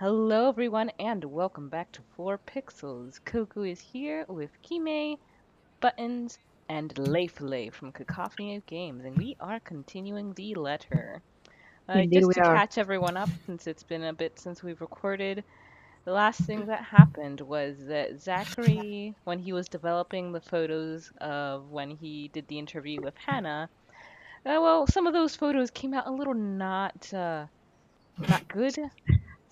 Hello, everyone, and welcome back to 4pixels. Coco is here with Kime, Buttons, and Leifle from Cacophony of Games, and we are continuing the letter. Indeed, Just we to are. catch everyone up, since it's been a bit since we've recorded, the last thing that happened was that Zachary, when he was developing the photos of when he did the interview with Hannah, well, some of those photos came out a little not good,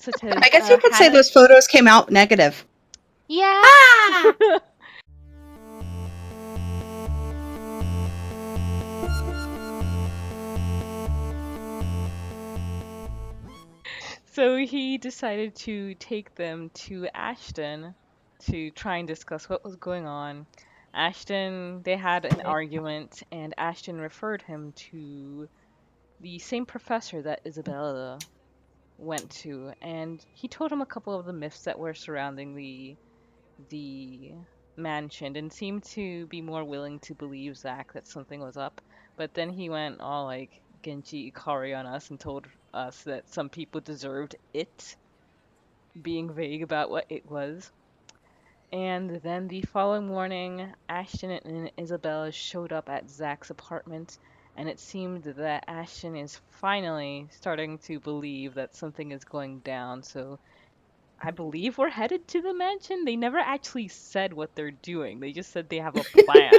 such as I guess you could say Hannah. those photos came out negative. Yeah. Ah! So he decided to take them to Ashton to try and discuss what was going on. Ashton, they had an argument, and Ashton referred him to the same professor that Isabella went to, and he told him a couple of the myths that were surrounding the mansion and seemed to be more willing to believe Zach that something was up. But then he went all like Genji Ikari on us and told us that some people deserved it, being vague about what it was. And then the following morning, Ashton and Isabella showed up at Zach's apartment, and it seemed that Ashton is finally starting to believe that something is going down. So I believe we're headed to the mansion. They never actually said what they're doing. They just said they have a plan.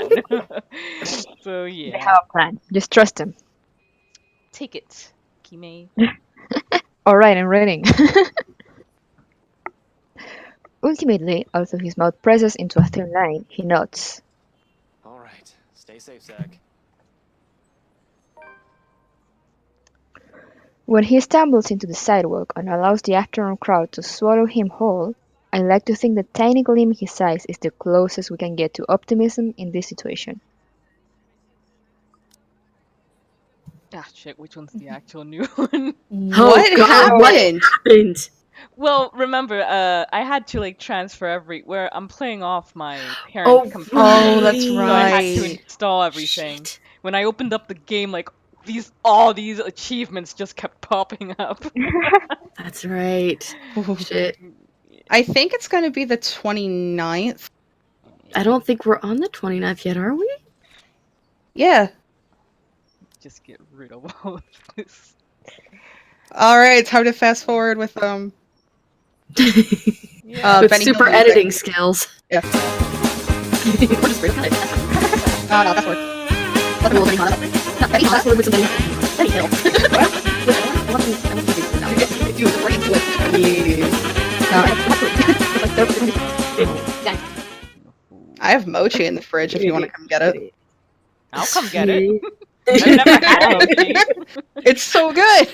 So They yeah, have a plan. Just trust them. take it, Kime. Alright, I'm reading. Ultimately, although his mouth presses into a thin line, he nods. All right. Stay safe, Zach. When he stumbles into the sidewalk and allows the afternoon crowd to swallow him whole, I like to think the tiny gleam in his eyes is the closest we can get to optimism in this situation. Ah, shit, which one's the actual new one? What God, what happened? happened? Well, remember, I had to like transfer where I'm playing off my Oh, parent computer, Oh, that's right. so I had to right. install everything. Shit. When I opened up the game, like all these achievements just kept popping up. That's right. Shit. I think it's going to be the 29th. I don't think we're on the 29th yet, are we? Yeah. Just get rid of all of this. All right, time to fast forward with Yeah. With Benny super Hill music. editing skills. Yeah. We're just really good. No, fast forward. Let me know Benny Hill. No, Benny Hill. Fast forward with some Benny Hill. You were right into it. I have mochi in the fridge if you want to come get it. I'll come get it. I've never had mochi. It's so good.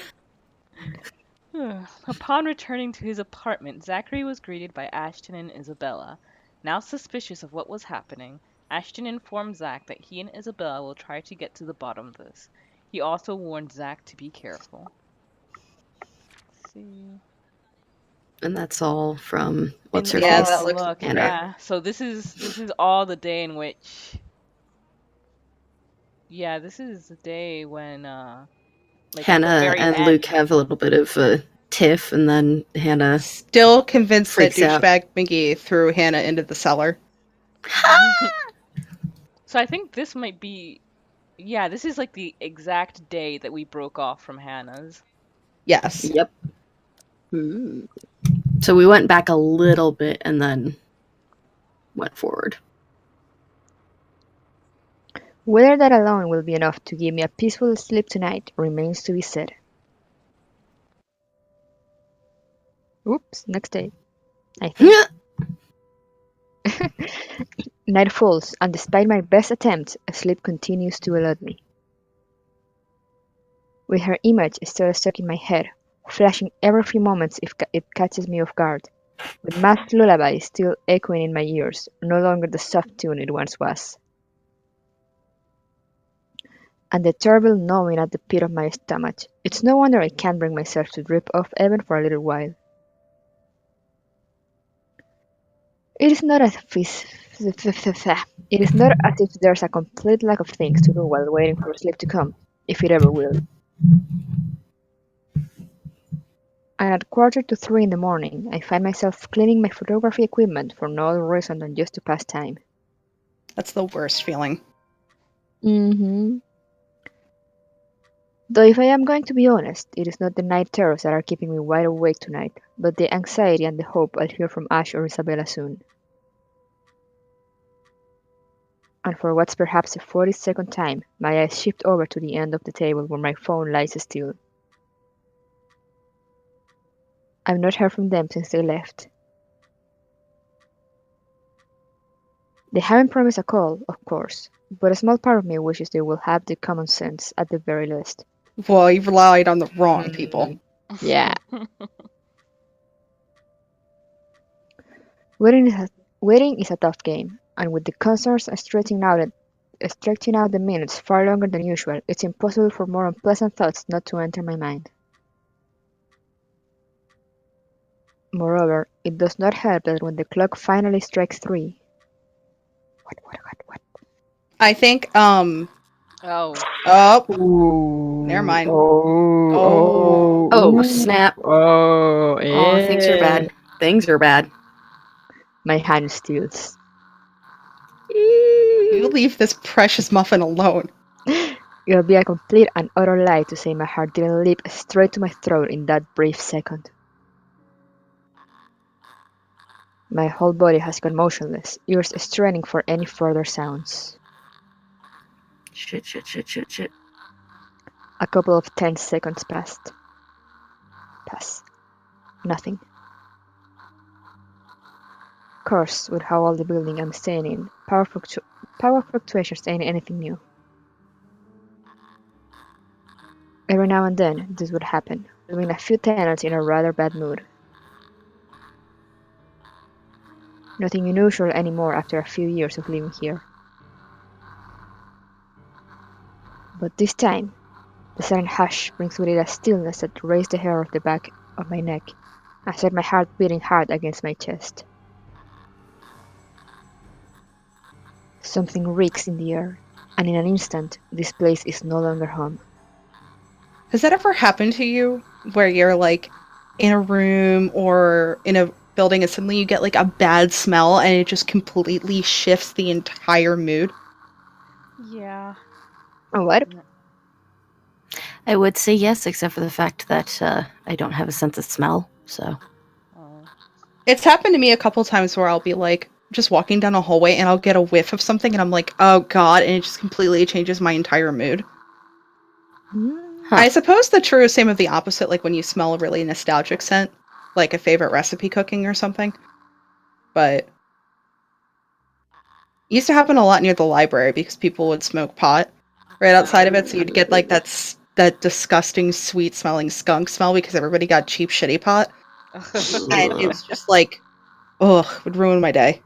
Upon returning to his apartment, Zachary was greeted by Ashton and Isabella. Now suspicious of what was happening, Ashton informed Zach that he and Isabella will try to get to the bottom of this. He also warned Zach to be careful. Let's see. And that's all from what's her Yeah, face? that looks Look, Hannah. yeah. So this is all the day in which. Yeah, this is the day when like at the Hannah very and end. Luke have a little bit of a tiff, and then Hannah. Still convinced that Freaks out. douchebag Minky threw Hannah into the cellar. So I think this might be. Yeah, this is like the exact day that we broke off from Hannah's. Yes. Yep. So we went back a little bit and then went forward. Whether that alone will be enough to give me a peaceful sleep tonight remains to be said. Oops, next day. I think. Night falls, and despite my best attempts, sleep continues to elude me. With her image still stuck in my head, flashing every few moments if it catches me off guard, with masked lullaby still echoing in my ears, no longer the soft tune it once was. And the terrible gnawing at the pit of my stomach. It's no wonder I can't bring myself to drip off even for a little while. It is not as if there's a complete lack of things to do while waiting for sleep to come, if it ever will. And at 2:45 in the morning, I find myself cleaning my photography equipment for no other reason than just to pass time. That's the worst feeling. Mm-hmm. Though if I am going to be honest, it is not the night terrors that are keeping me wide awake tonight, but the anxiety and the hope I'll hear from Ash or Isabella soon. And for what's perhaps the 42nd time, my eyes shift over to the end of the table where my phone lies still. I've not heard from them since they left. They haven't promised a call, of course, but a small part of me wishes they will have the common sense at the very least. Well, you relied on the wrong people. Yeah. Waiting is a tough game, and with the concerts stretching out the minutes far longer than usual, it's impossible for more unpleasant thoughts not to enter my mind. Moreover, it does not help that when the clock finally strikes 3. What? I think, Oh. oh, Ooh. never mind. Oh. Oh, snap. Oh. Oh, things are bad. Things are bad. My hand steals. You leave this precious muffin alone. It'll be a complete and utter lie to say my heart didn't leap straight to my throat in that brief second. My whole body has gone motionless, ears straining for any further sounds. Shit. A couple of tense seconds pass. Nothing. Cursed with how old the building I'm staying in, power fluctuations ain't anything new. Every now and then, this would happen, leaving a few tenants in a rather bad mood. Nothing unusual anymore after a few years of living here. But this time, the sudden hush brings with it a stillness that raised the hair off the back of my neck and set my heart beating hard against my chest. Something reeks in the air, and in an instant, this place is no longer home. Has that ever happened to you where you're like in a room or in a building and suddenly you get like a bad smell and it just completely shifts the entire mood? Yeah. Oh, what? I would say yes, except for the fact that I don't have a sense of smell, so. Oh. It's happened to me a couple times where I'll be like just walking down a hallway and I'll get a whiff of something and I'm like, oh god, and it just completely changes my entire mood. Huh. I suppose the true same of the opposite, like when you smell a really nostalgic scent, like a favorite recipe cooking or something. But it used to happen a lot near the library because people would smoke pot right outside of it, so you'd get like that disgusting sweet smelling skunk smell because everybody got cheap shitty pot. And it was just like, ugh, would ruin my day.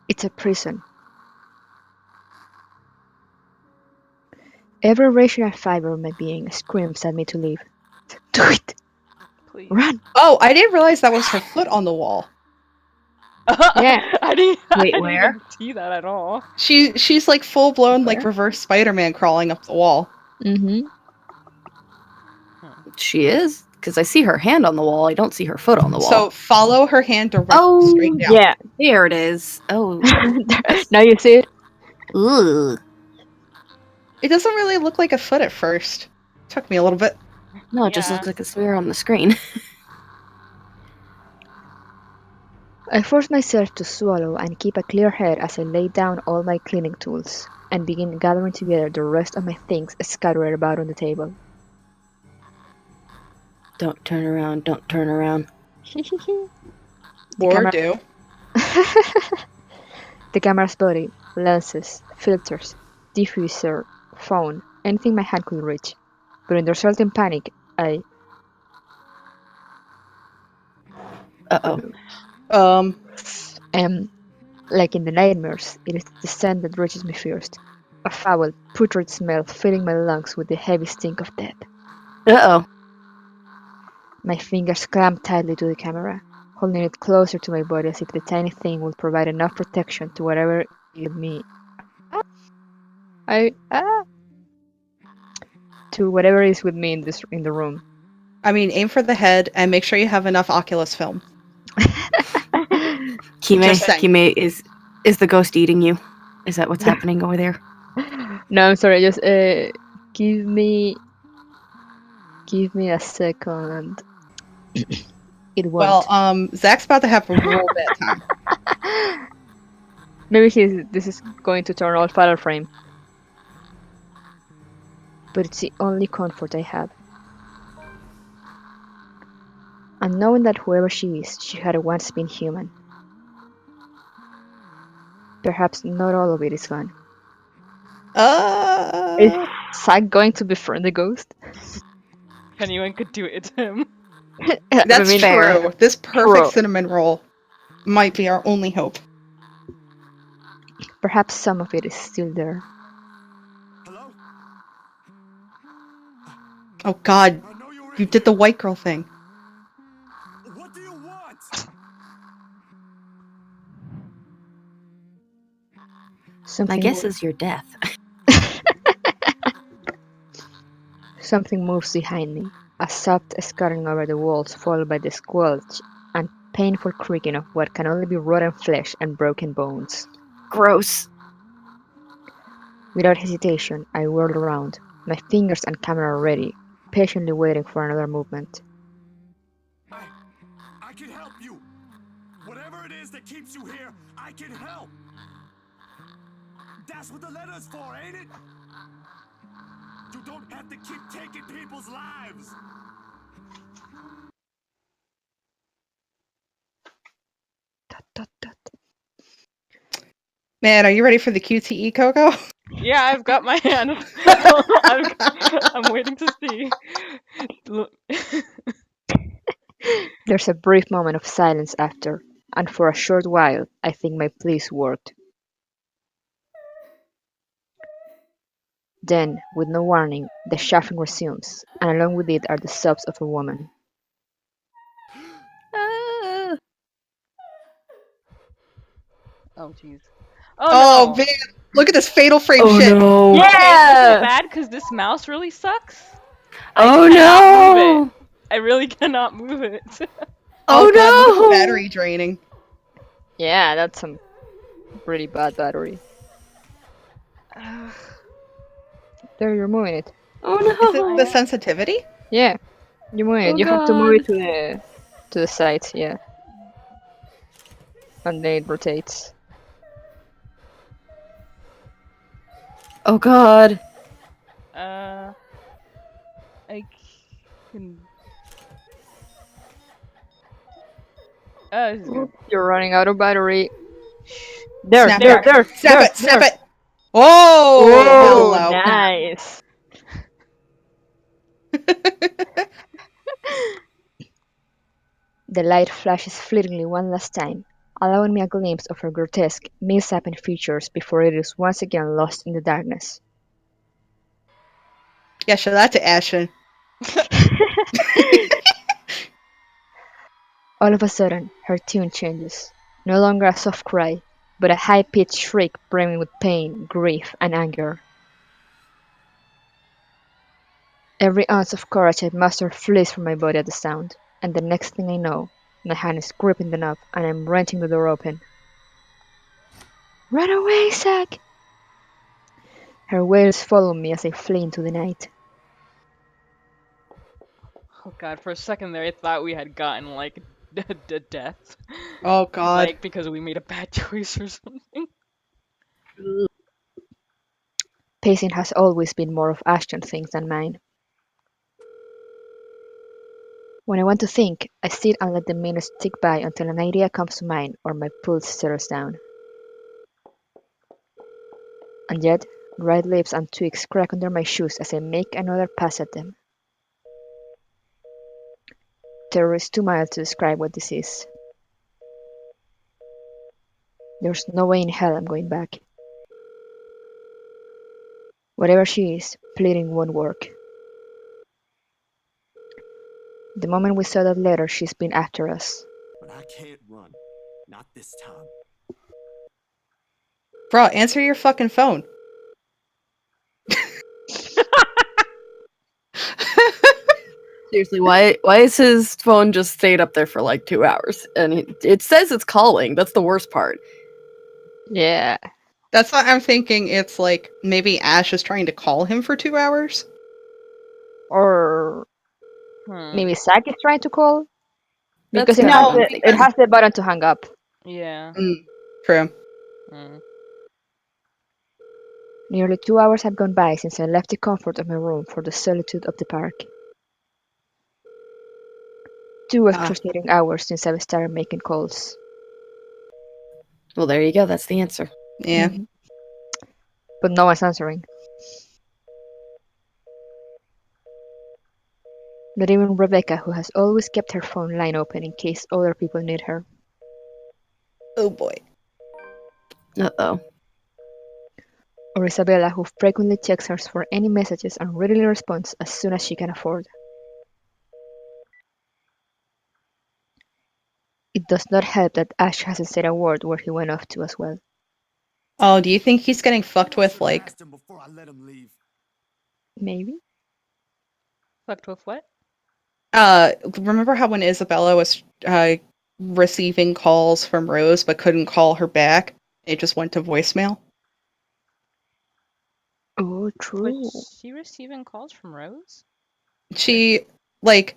It's a prison. Every rational fiber of my being screams at me to leave. Do it! Please. Run! Oh, I didn't realize that was her foot on the wall. Yeah. I didn't Wait, even where? see that at all. She's like full blown like Where? reverse Spider-Man crawling up the wall. Mm-hmm. She is? Because I see her hand on the wall. I don't see her foot on the wall. So follow her hand directly Oh, straight down. Yeah. there it is. Oh. Now you see it? Ugh. It doesn't really look like a foot at first. Took me a little bit. No, it just Yeah. looks like a smear on the screen. I force myself to swallow and keep a clear head as I lay down all my cleaning tools and begin gathering together the rest of my things scattered about on the table. Don't turn around. Don't turn around. The Or camera- do. The camera's body, lenses, filters, diffuser, phone, anything my hand could reach. But in the resulting panic, I Uh-oh. am, like in the nightmares, it is the scent that reaches me first. A foul, putrid smell filling my lungs with the heavy stink of death. Uh-oh. My fingers clamp tightly to the camera, holding it closer to my body as if the tiny thing would provide enough protection to whatever it me. To to whatever is with me in the room. I mean, aim for the head and make sure you have enough Oculus film. Just saying. Kime, is the ghost eating you? Is that what's happening over there? No, I'm sorry. Just give me a second. It won't. Well, Zach's about to have a real bad time. Maybe this is going to turn all file frame. But it's the only comfort I have. And knowing that whoever she is, she had once been human. Perhaps not all of it is gone. Is Zack going to befriend the ghost? If anyone could do it to him. That's fair. true. This perfect True. cinnamon roll might be our only hope. Perhaps some of it is still there. Hello? Oh God, I know you're you in did the here. white girl thing. What do you want? My Something guess is your death. Something moves behind me, a soft scuttling over the walls followed by the squelch and painful creaking of what can only be rotten flesh and broken bones. Gross. Without hesitation, I whirled around, my fingers and camera ready, patiently waiting for another movement. I can help you. Whatever it is that keeps you here, I can help. That's what the letter's for, ain't it? You don't have to keep taking people's lives. Dot, dot, dot. Man, are you ready for the QTE, Coco? Yeah, I've got my hand. I'm waiting to see. Look. There's a brief moment of silence after, and for a short while, I think my pleas worked. Then, with no warning, the shuffling resumes, and along with it are the sobs of a woman. Oh jeez. Oh Oh no. man, look at this fatal frame Oh shit. no. Okay, this is Yeah! bad because this mouse really sucks. Oh I cannot move no. it. I really cannot move it. Oh Oh God, look at the no. battery draining. Yeah, that's some really bad battery. There, you're moving it. Oh Is it the no. sensitivity? Yeah, you're moving it. Oh You have to move it god. to the side, yeah. And then it rotates. Oh god. I can. This is good. You're running out of battery. Shh. There, Snap there, it. there, Snap there, it. Snap there. it. Oh, Whoa, hello. nice. The light flashes fleetingly one last time, allowing me a glimpse of her grotesque, misshapen features before it is once again lost in the darkness. Yeah, show that to Ashton. All of a sudden, her tune changes. No longer a soft cry, but a high-pitched shriek brimming with pain, grief, and anger. Every ounce of courage I mustered flees from my body at the sound, and the next thing I know, my hand is gripping the knob and I'm wrenching the door open. Run away, Zack! Her wails follow me as I flee into the night. Oh god, for a second there, I thought we had gotten like death. Oh God. Like because we made a bad choice or something. Pacing has always been more of Ashton's things than mine. When I want to think, I sit and let the minutes tick by until an idea comes to mind or my pulse settles down. And yet, dried lips and twigs crack under my shoes as I make another pass at them. Terror is too mild to describe what this is. There's no way in hell I'm going back. Whatever she is, pleading won't work. The moment we saw that letter, she's been after us. But I can't run. Not this time. Bro, answer your fucking phone. Seriously, why is his phone just stayed up there for like 2 hours? And it says it's calling. That's the worst part. Yeah. That's why I'm thinking it's like maybe Ash is trying to call him for 2 hours. Or Hmm. maybe Zack is trying to call That's because it gotta has No, be the the it because has the button to hang up. Yeah. true. Hmm. Nearly 2 hours have gone by since I left the comfort of my room for the solitude of the park. 2 Ah, frustrating hours since I've started making calls. Well, there you go. That's the answer. yeah. Mhm. But no one's answering. Not even Rebecca, who has always kept her phone line open in case other people need her. Oh boy. Uh-oh. Or Isabella, who frequently checks hers for any messages and readily responds as soon as she can afford. It does not help that Ash hasn't said a word where he went off to as well. Oh, do you think he's getting fucked with like Asked him before I let him leave. Maybe? Fucked with what? remember how when Isabella was receiving calls from Rose but couldn't call her back? It just went to voicemail. Oh, true. Was she receiving calls from Rose? She like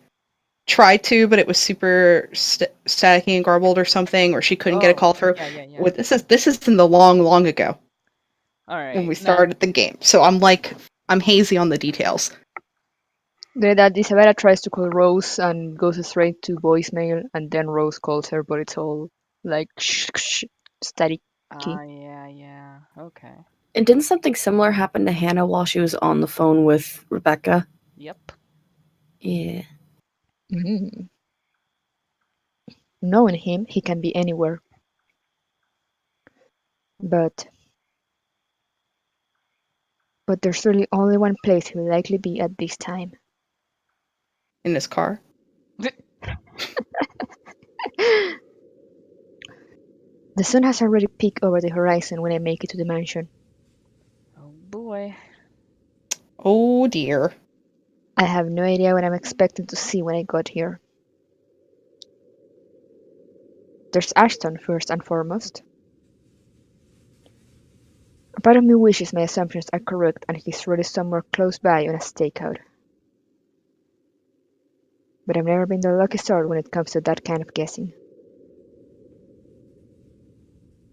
tried to, but it was super staticky and garbled or something, or she couldn't get a Oh, call through. yeah, yeah, yeah. With this is in the long ago All when right. we No. started the game, so I'm hazy on the details. That Isabella tries to call Rose and goes straight to voicemail, and then Rose calls her, but it's all like staticky. Yeah, yeah. Okay. And didn't something similar happen to Hannah while she was on the phone with Rebecca? Yep. Yeah. Mhm. Knowing him, he can be anywhere. But there's really only one place he'll likely be at this time. In his car. The sun has already peaked over the horizon when I make it to the mansion. Oh boy. Oh dear. I have no idea what I'm expecting to see when I got here. There's Ashton first and foremost. A part of me wishes my assumptions are correct and he's really somewhere close by on a stakeout. But I've never been the lucky sort when it comes to that kind of guessing.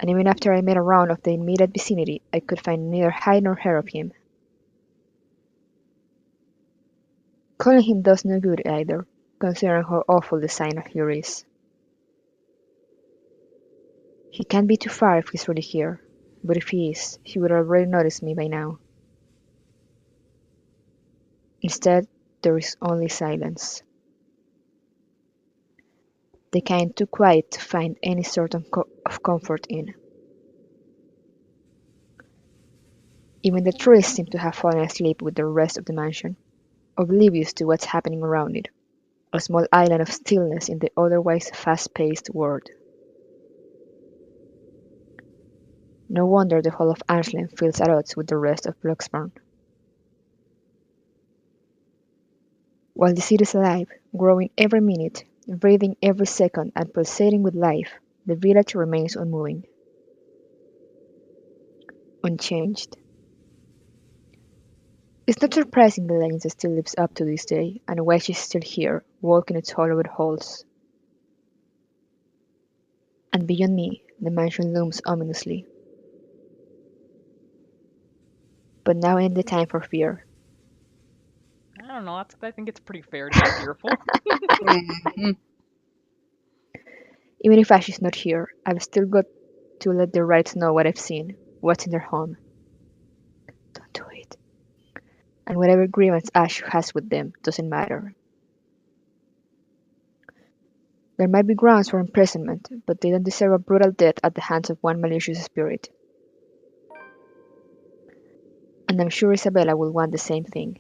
And even after I made a round of the immediate vicinity, I could find neither hide nor hair of him. Calling him does no good either, considering how awful the sign here is. He can't be too far if he's really here, but if he is, he would already notice me by now. Instead, there is only silence. The kind too quiet to find any sort of comfort in. Even the trees seem to have fallen asleep with the rest of the mansion, oblivious to what's happening around it, a small island of stillness in the otherwise fast-paced world. No wonder the whole of Ansland feels at odds with the rest of Bloxburn. While the city is alive, growing every minute, breathing every second and pulsating with life, the village remains unmoving. Unchanged. It's not surprising the legend still lives up to this day, and why she's still here, walking its hollowed halls. And beyond me, the mansion looms ominously. But now ain't the time for fear. I don't know. I think it's pretty fair to be fearful. Mhm. Even if Ash is not here, I've still got to let the Wrights know what I've seen, what's in their home. Don't do it. And whatever grievance Ash has with them doesn't matter. There might be grounds for imprisonment, but they don't deserve a brutal death at the hands of one malicious spirit. And I'm sure Isabella will want the same thing.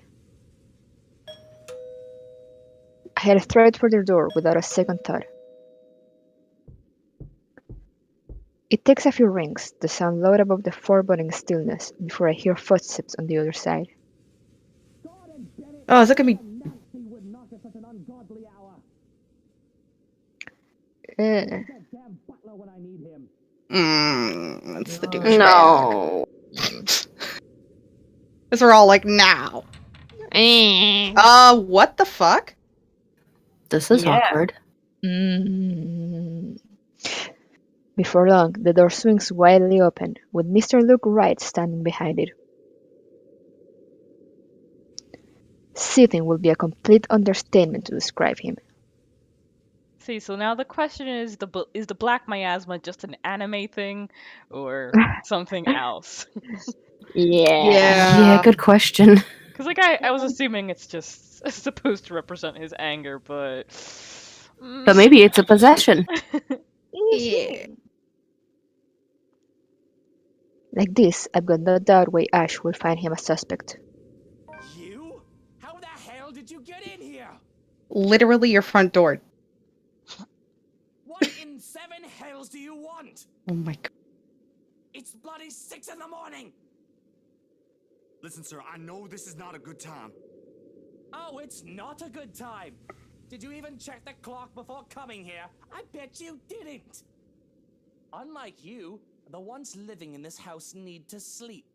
I head straight for their door without a second thought. It takes a few rings, the sound loud above the foreboding stillness, before I hear footsteps on the other side. Oh, is it gonna be Uh, That's the douchebag. No. Because we're all like, now. What the fuck? This is Yeah. awkward. Mm. Before long, the door swings widely open, with Mr. Luke Wright standing behind it. Seething would be a complete understatement to describe him. See, so now the question is is the black miasma just an anime thing or something else? Yeah. Yeah, Yeah. good question. Because like I was assuming it's just supposed to represent his anger, but But maybe it's a possession. Yeah. Like this, I've got no doubt why Ash will find him a suspect. You? How the hell did you get in here? Literally your front door. What in 7 hells do you want? Oh my god. It's bloody 6 in the morning! Listen, sir, I know this is not a good time. Oh, it's not a good time. Did you even check the clock before coming here? I bet you didn't. Unlike you, the ones living in this house need to sleep.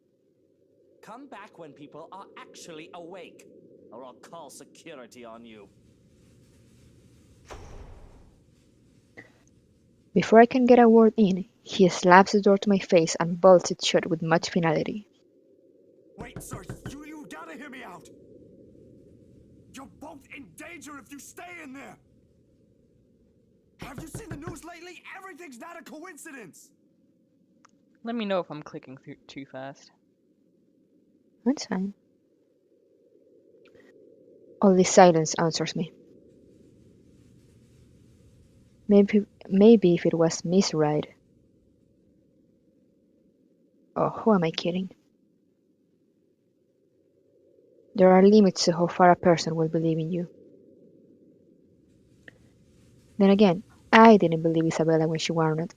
Come back when people are actually awake, or I'll call security on you. Before I can get a word in, he slaps the door to my face and bolts it shut with much finality. Wait, sir, you gotta hear me out. You're both in danger if you stay in there. Have you seen the news lately? Everything's not a coincidence. let me know if I'm clicking through too fast. That's fine. Only silence answers me. Maybe if it was Miss Wright. Oh, who am I kidding? There are limits to how far a person will believe in you. Then again, I didn't believe Isabella when she warned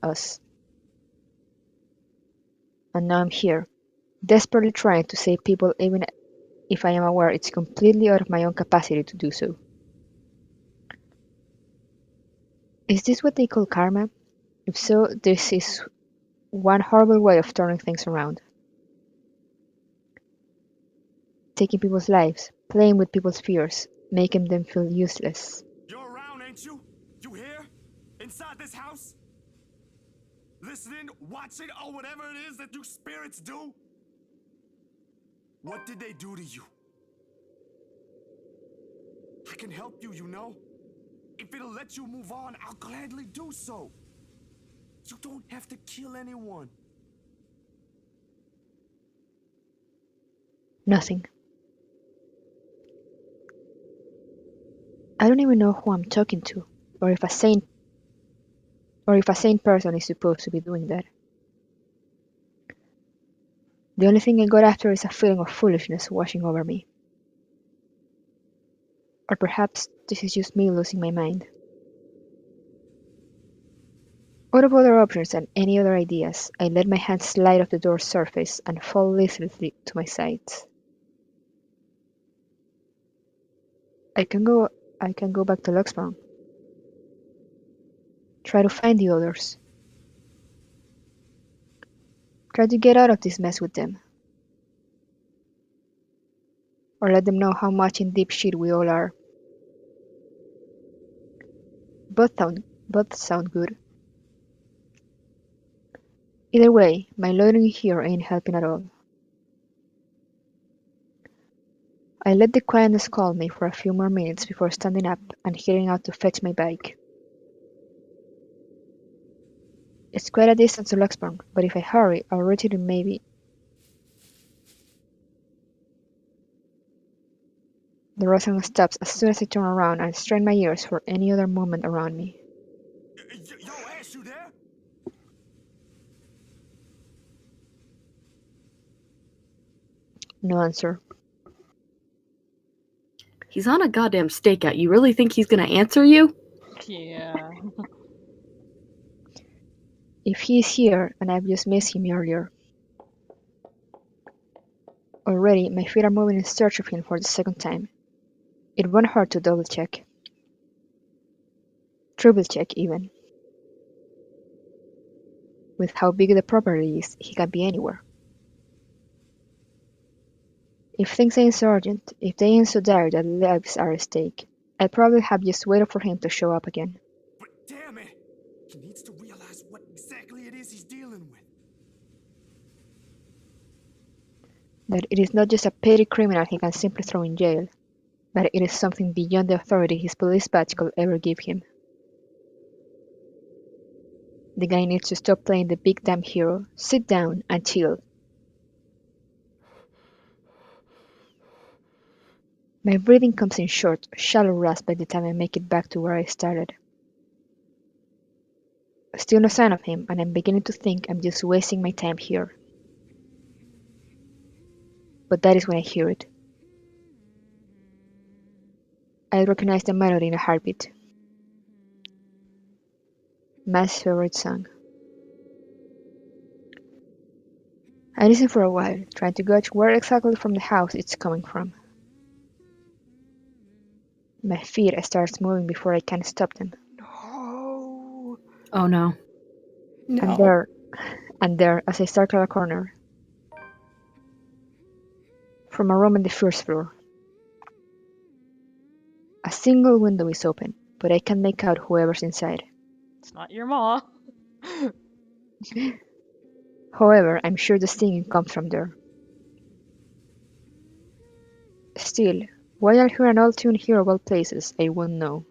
us. And now I'm here, desperately trying to save people even if I am aware it's completely out of my own capacity to do so. Is this what they call karma? If so, this is one horrible way of turning things around. Taking people's lives, playing with people's fears, making them feel useless. You're around, ain't you? You here? Inside this house? Listening, watching, or whatever it is that you spirits do? What did they do to you? I can help you, you know? If it'll let you move on, I'll gladly do so. You don't have to kill anyone. Nothing. I don't even know who I'm talking to, or if a sane person is supposed to be doing that. The only thing I got after is a feeling of foolishness washing over me. Or perhaps this is just me losing my mind. Out of other options and any other ideas, I let my hand slide off the door's surface and fall listlessly to my sides. I can go back to Luxbound. Try to find the others. Try to get out of this mess with them. Or let them know how much in deep shit we all are. Both sound good. Either way, my loitering here ain't helping at all. I let the quietness calm me for a few more minutes before standing up and heading out to fetch my bike. It's quite a distance to Luxburn, but if I hurry, I'll reach it in maybe. The rustling stops as soon as I turn around and strain my ears for any other movement around me. Yo, Ash, you there? No answer. He's on a goddamn stakeout. You really think he's gonna answer you? Yeah. If he is here and I've just missed him earlier. Already, my feet are moving in search of him for the second time. It won't hurt to double check. Triple check, even. With how big the property is, he can be anywhere. If things ain't so urgent, if they ain't so dire that lives are at stake, I'd probably have just waited for him to show up again. But damn it! He needs to realize what exactly it is he's dealing with. That it is not just a petty criminal he can simply throw in jail, but it is something beyond the authority his police badge could ever give him. The guy needs to stop playing the big damn hero, sit down, and chill. My breathing comes in short, shallow rasp by the time I make it back to where I started. Still no sign of him, and I'm beginning to think I'm just wasting my time here. But that is when I hear it. I recognize the melody in a heartbeat. Matt's favorite song. I listen for a while, trying to gauge where exactly from the house it's coming from. My feet start moving before I can stop them. No. Oh no. No. And there, as I circle a corner, from a room on the first floor. A single window is open, but I can't make out whoever's inside. It's not your ma. However, I'm sure the singing comes from there. Still, why I'll hear an old tune here of all places, I won't know.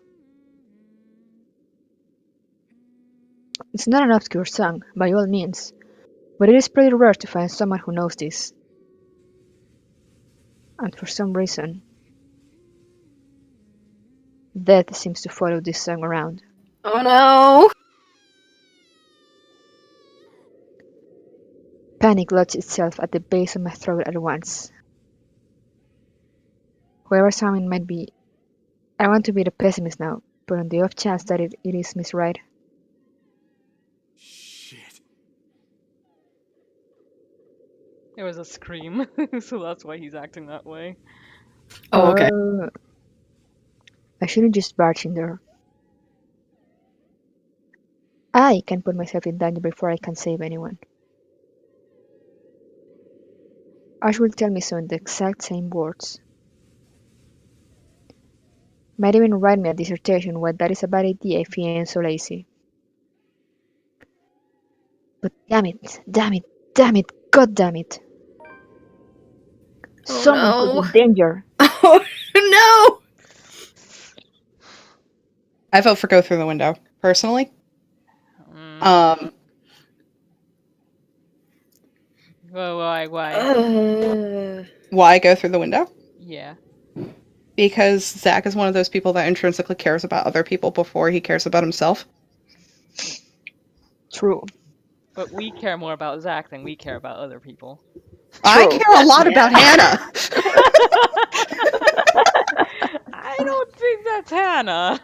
It's not an obscure song, by all means, but it is pretty rare to find someone who knows this. And for some reason, death seems to follow this song around. Oh no! Panic lodges itself at the base of my throat at once. Whoever sounding might be. I want to be the pessimist now, but on the off chance that it is Miss Wright. Shit. It was a scream, so that's why he's acting that way. Oh, okay. I shouldn't just barge in there. I can put myself in danger before I can save anyone. Ash will tell me so in the exact same words. Might even write me a dissertation why that is a bad idea if he ain't so lazy. But damn it, god damn it. Oh, Someone could no. be in danger. Oh no! I vote for go through the window, personally. Why? Why go through the window? Yeah. Because Zach is one of those people that intrinsically cares about other people before he cares about himself. True. But we care more about Zach than we care about other people. I True. care a lot about Hannah. I don't think that's Hannah.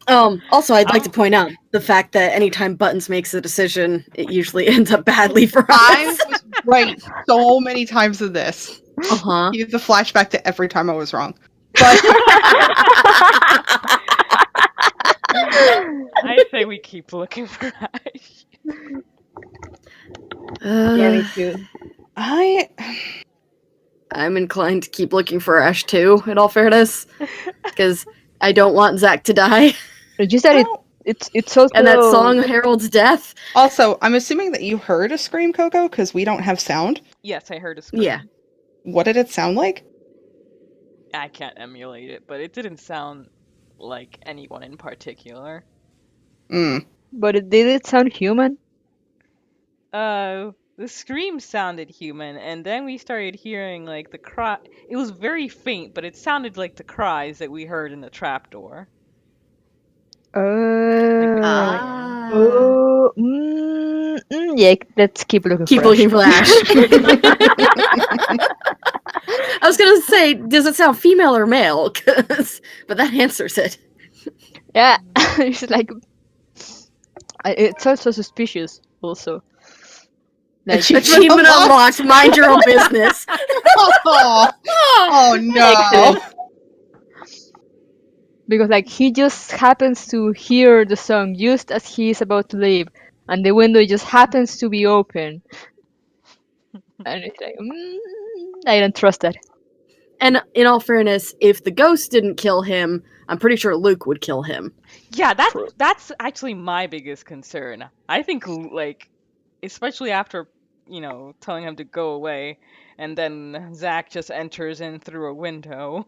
Also, I'd like to point out the fact that anytime Buttons makes a decision, it usually ends up badly for us. I was right so many times in this. Uh-huh. Use the flashback to every time I was wrong. But I say we keep looking for Ash. Yeah, me too. I'm inclined to keep looking for Ash too, in all fairness. Because I don't want Zach to die. It's just that it's also... And that song heralds death. Also, I'm assuming that you heard a scream, Coco, because we don't have sound. Yes, I heard a scream. Yeah. What did it sound like? I can't emulate it, but it didn't sound like anyone in particular. But did it sound human? The scream sounded human, and then we started hearing like the cry. It was very faint, but it sounded like the cries that we heard in the trapdoor. Yeah, let's keep looking Keep for looking Ash. for Ash. I was gonna say, does it sound female or male? But that answers it. Yeah, it's like... It's also suspicious, also. Like, Achievement unlocked, mind your own business. Oh no. Because like he just happens to hear the song just as he is about to leave, and the window just happens to be open, and it's like, I don't trust that. And in all fairness, if the ghost didn't kill him, I'm pretty sure Luke would kill him. Yeah, True. that's actually my biggest concern. I think like, especially after telling him to go away, and then Zach just enters in through a window.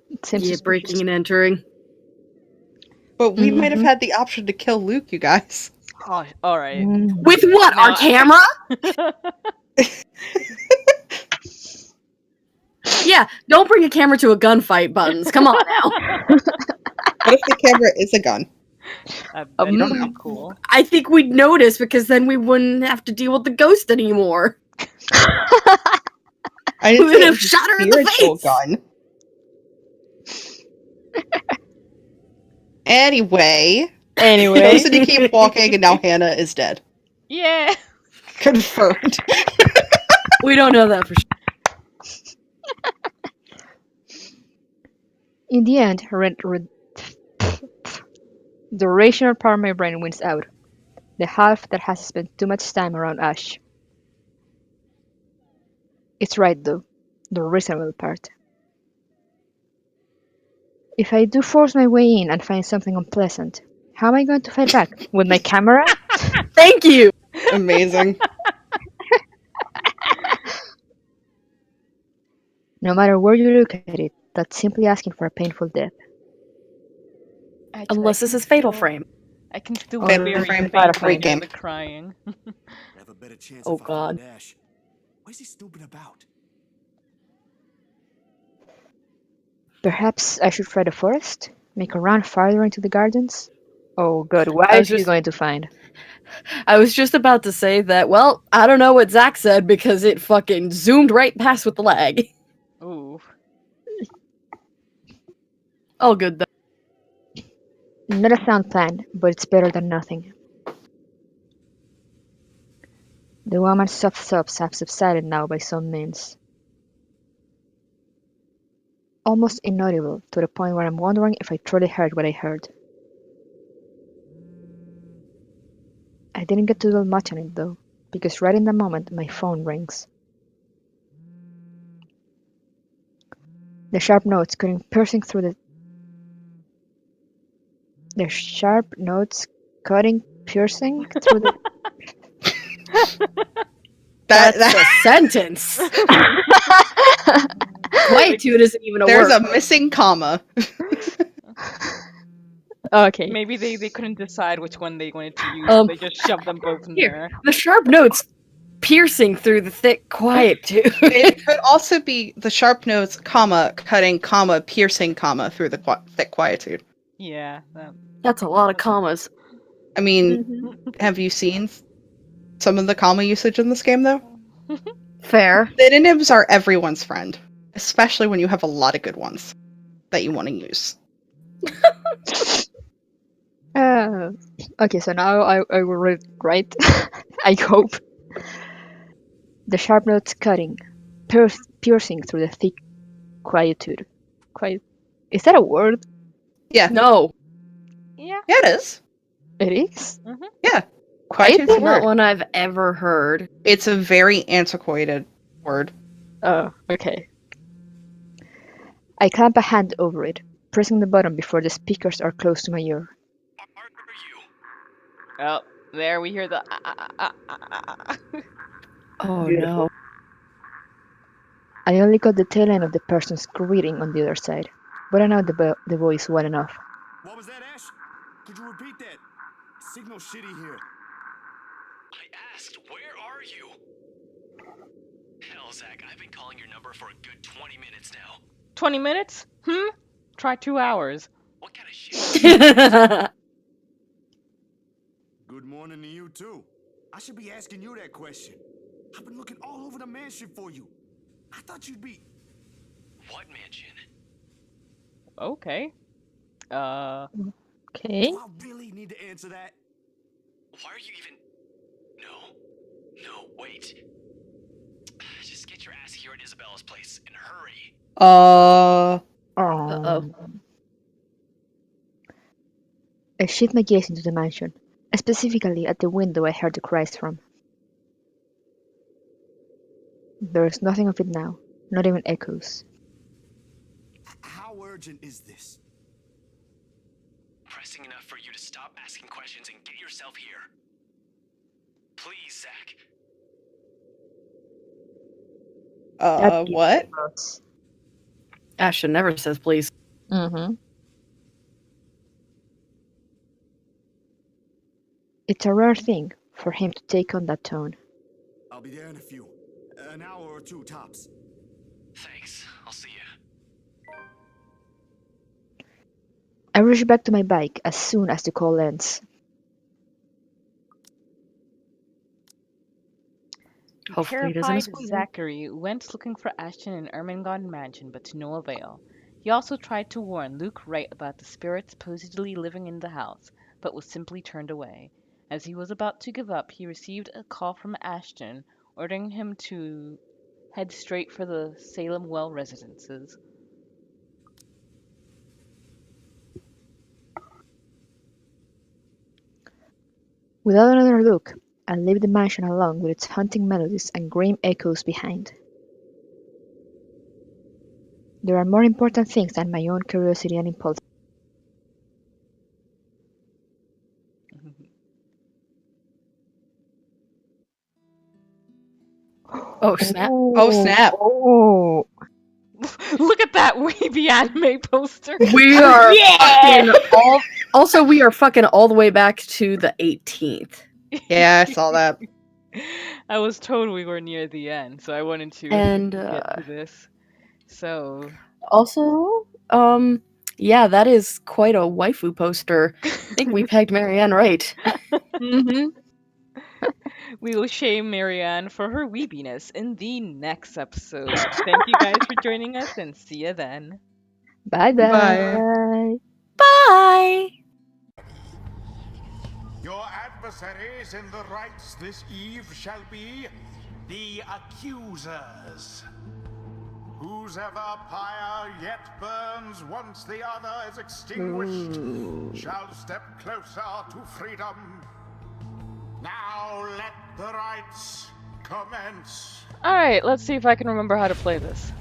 It seems Yeah, suspicious. breaking and entering. But we might have Mhm. had the option to kill Luke, you guys. Oh, all right. With what? Now Our camera? Yeah, don't bring a camera to a gunfight, Buttons. Come on now. What if the camera is a gun? That'd don't be know. cool. I think we'd notice because then we wouldn't have to deal with the ghost anymore. I We didn't would say it have was a shot her in the spiritual face. gun. Anyway, Anyway, Felicity keep walking, and now Hannah is dead. Yeah. Confirmed. We don't know that for sure. in the end, the rational part of my brain wins out. The half that has spent too much time around Ash. It's right though, the reasonable part. If I do force my way in and find something unpleasant, how am I going to fight back? With my camera? Thank you. Amazing. No matter where you look at it, that's simply asking for a painful death. Actually, Unless this is Fatal Frame. I can still Oh, Fatal very Frame, faintly great hear game. the crying. Have a better chance Oh, if I God. find Ash. What is he stupid about? Perhaps I should try the forest? Make a run farther into the gardens? Oh god, what I is was he just- going to find? I was just about to say that, well, I don't know what Zach said because it fucking zoomed right past with the lag. Ooh. All good though. Not a sound plan, but it's better than nothing. The woman's soft sobs have subsided now by some means. Almost inaudible, to the point where I'm wondering if I truly heard what I heard. I didn't get to dwell much on it though, because right in that moment my phone rings. The sharp notes piercing through the sharp notes piercing through the That's That a sentence. Quietude isn't even a there's word. a missing comma. Okay. Maybe they couldn't decide which one they wanted to use. Um, They just shoved them both in Here, there. the sharp notes piercing through the thick quietude. It could also be the sharp notes, comma, cutting, comma, piercing, comma, through the thick quietude. Yeah. That's a lot of commas. I mean, have you seen some of the comma usage in this game, though? Fair. Synonyms are everyone's friend, especially when you have a lot of good ones that you want to use. Okay, so now I will read it right. I hope. The sharp notes cutting, piercing through the thick quietude. Is that a word? Yeah. No, Yeah. Yeah, it is. It is? Yeah. Quietude's a think- not word. one I've ever heard. It's a very antiquated word. Oh, okay. I clamp a hand over it, pressing the button before the speakers are close to my ear. Oh, there we hear the. Oh Beautiful. no. I only got the tail end of the person's greeting on the other side, but I know the voice well enough. What was that, Ash? Could you repeat that? Signal shitty here. I asked, where are you? Hell, Zach, I've been calling your number for a good 20 minutes now. 20 minutes? Try 2 hours. What kind of shit? Good morning to you, too. I should be asking you that question. I've been looking all over the mansion for you. I thought you'd be... What mansion? Okay. Okay. Do I really need to answer that? Why are you even... No, wait. Just get your ass here at Isabella's place and hurry. Uh-oh. I shift my gaze into the mansion, specifically at the window I heard the cries from. There is nothing of it now, not even echoes. How urgent is this? Pressing enough for you to stop asking questions and get yourself here. Please, Zach. What? Ashton never says please. Mm-hmm. It's a rare thing for him to take on that tone. I'll be there in a few. An hour or two tops. Thanks. I'll see you. I rush back to my bike as soon as the call ends. Hopefully it isn't a Terrified, spoiler. Zachary went looking for Ashton in Ermengarde Mansion, but to no avail. He also tried to warn Luke Wright about the spirit supposedly living in the house, but was simply turned away. As he was about to give up, he received a call from Ashton, ordering him to head straight for the Salem Well residences. Without another look, I leave the mansion along with its haunting melodies and grim echoes behind. There are more important things than my own curiosity and impulse. Oh snap! Oh, snap. Oh, Look at that weeby anime poster. We are fucking all. Also, we are fucking all the way back to the 18th. Yeah, I saw that. I was told we were near the end, so I wanted to And get to this. So, also, yeah, that is quite a waifu poster. I think we pegged Marianne right. mm-hmm. we will shame Marianne for her weebiness in the next episode. Thank you guys for joining us, and see you then. Bye Bye. bye. Bye. Your adversaries in the rights this eve shall be the accusers. Whose ever pyre yet burns once the other is extinguished shall step closer to freedom. Now let the rites commence. Alright, let's see if I can remember how to play this.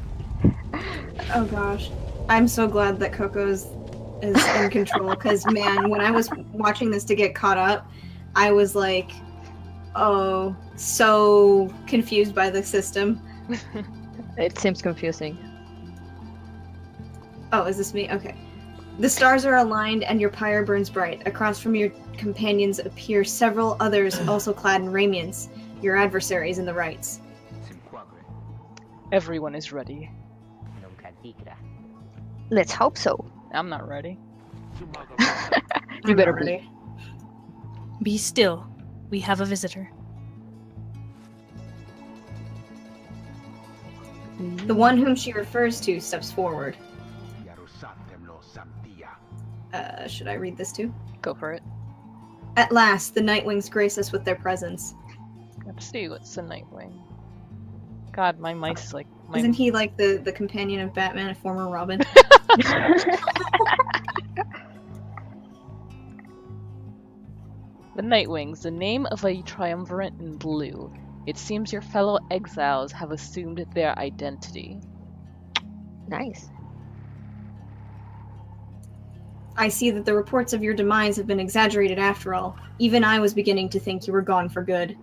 Oh gosh. I'm so glad that Coco's is in control, because man, when I was watching this to get caught up, I was like, oh, so confused by the system. It seems confusing. Oh, is this me? Okay. The stars are aligned and your pyre burns bright. Across from your companions appear several others also clad in radiance, your adversaries in the rights. Everyone is ready. Let's hope so. I'm not ready. You better I'm be. ready. Be still. We have a visitor. The one whom she refers to steps forward. Should I read this too? Go for it. At last, the Nightwings grace us with their presence. Let's see what's the Nightwing. God, my mice like my. Isn't he like the companion of Batman, a former Robin? The Nightwings, the name of a triumvirate in blue. It seems your fellow exiles have assumed their identity. Nice. I see that the reports of your demise have been exaggerated after all. Even I was beginning to think you were gone for good.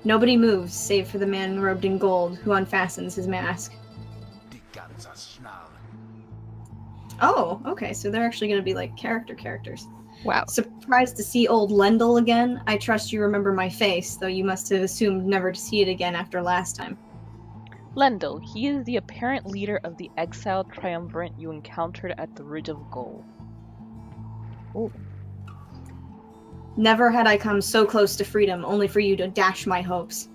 Nobody moves, save for the man robed in gold, who unfastens his mask. Oh, okay, so they're actually going to be like characters. Wow. Surprised to see old Lendl again. I trust you remember my face, though you must have assumed never to see it again after last time. Lendl, he is the apparent leader of the exiled triumvirate you encountered at the Ridge of Gold. Never had I come so close to freedom, only for you to dash my hopes.